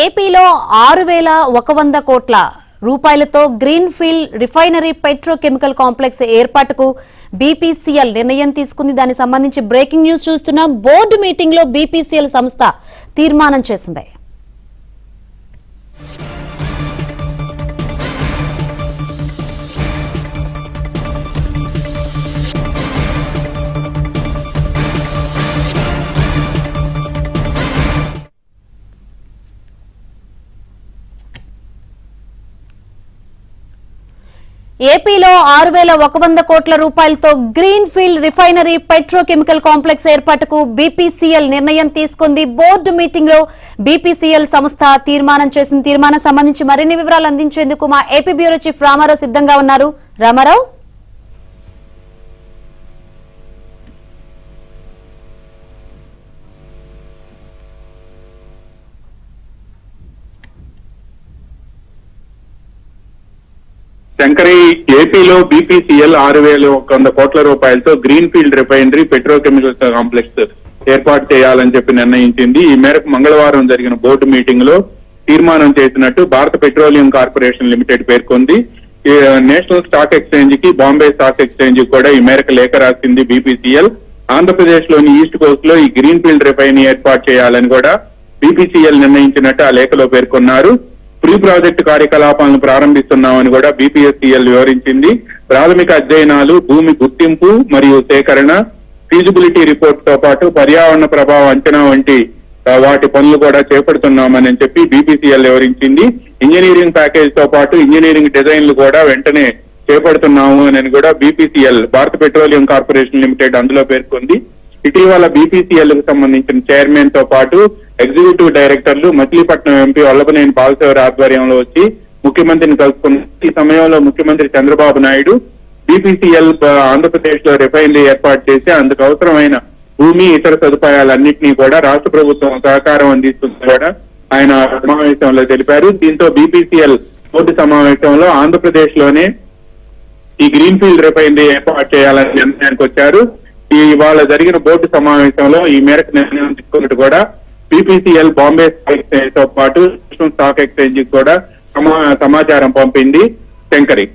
ఏపీలో 6,100 కోట్ల రూపాయలతో green field refinery petrochemical complex ఏర్పాటుకు బీపీసీఎల్ నిర్ణయం తీసుకుంది. దానికి సంబంధించి బ్రేకింగ్ న్యూస్ చూస్తున్నాం. బోర్డు మీటింగ్ లో బీపీసీఎల్ సంస్థ తీర్మానం చేసింది. ఏపీలో 6,100 కోట్ల రూపాయలతో green field refinery petrochemical complex ఏర్పాటుకు బీపీసీఎల్ నిర్ణయం తీసుకుంది. బోర్డు మీటింగ్ లో బీపీసీఎల్ సంస్థ తీర్మానం చేసింది. తీర్మానం సంబంధించి మరిన్ని వివరాలు అందించేందుకు మా ఏపీ బ్యూరో చీఫ్ రామారావు సిద్ధంగా ఉన్నారు. రామారావు, శంకరి, ఏపీలో బీపీసీఎల్ 6,100 కోట్ల రూపాయలతో green field refinery petrochemical complex ఏర్పాటు చేయాలని చెప్పి నిర్ణయించింది. ఈ మేరకు మంగళవారం జరిగిన బోర్డు మీటింగ్ లో తీర్మానం చేసినట్టు భారత పెట్రోలియం కార్పొరేషన్ లిమిటెడ్ పేర్కొంది. నేషనల్ స్టాక్ ఎక్స్చేంజ్ కి, బాంబే స్టాక్ ఎక్స్చేంజ్ కూడా ఈ మేరకు లేఖ రాసింది. బీపీసీఎల్ ఆంధ్రప్రదేశ్ లోని ఈస్ట్ కోస్ట్ లో ఈ గ్రీన్ ఫీల్డ్ రిఫైనరీ ఏర్పాటు చేయాలని కూడా బీపీసీఎల్ నిర్ణయించినట్టు ఆ లేఖలో పేర్కొన్నారు. ప్రీ ప్రాజెక్టు కార్యకలాపాలను ప్రారంభిస్తున్నామని కూడా బీపీఎస్సీఎల్ వివరించింది. ప్రాథమిక అధ్యయనాలు, భూమి గుర్తింపు మరియు సేకరణ, ఫీజిబిలిటీ రిపోర్ట్ తో పాటు పర్యావరణ ప్రభావ అంచనా వంటి వాటి పనులు కూడా చేపడుతున్నామని చెప్పి బీపీసీఎల్ వివరించింది. ఇంజనీరింగ్ ప్యాకేజ్ తో పాటు ఇంజనీరింగ్ డిజైన్లు కూడా వెంటనే చేపడుతున్నాము అని కూడా బీపీసీఎల్, భారత పెట్రోలియం కార్పొరేషన్ లిమిటెడ్ అందులో పేర్కొంది. ఇటీవల బీపీసీఎల్ కు సంబంధించిన చైర్మన్ తో పాటు ఎగ్జిక్యూటివ్ డైరెక్టర్లు మచిలీపట్నం ఎంపీ వల్లభనేని బాలశౌరి ఆధ్వర్యంలో వచ్చి ముఖ్యమంత్రిని కలుసుకున్నారు. ఈ సమయంలో ముఖ్యమంత్రి చంద్రబాబు నాయుడు బీపీసీఎల్ ఆంధ్రప్రదేశ్ లో రిఫైనరీ ఏర్పాటు చేసి అందుకు అవసరమైన భూమి, ఇతర సదుపాయాలన్నింటినీ కూడా రాష్ట్ర ప్రభుత్వం సహకారం అందిస్తుందని కూడా ఆయన సమావేశంలో తెలిపారు. దీంతో బీపీసీఎల్ బోర్డు సమావేశంలో ఆంధ్రప్రదేశ్ లోనే ఈ గ్రీన్ ఫీల్డ్ రిఫైనరీ ఏర్పాటు చేయాలని నిర్ణయానికి వచ్చారు. ఇవాళ జరిగిన బోర్డు సమావేశంలో ఈ మేరకు నిర్ణయం తీసుకున్నట్టు కూడా బీపీసీఎల్ బాంబే స్టాక్ ఎక్స్చేంజ్ తో పాటు నేషనల్ స్టాక్ ఎక్స్చేంజ్ కూడా సమాచారం పంపింది. శంకరి.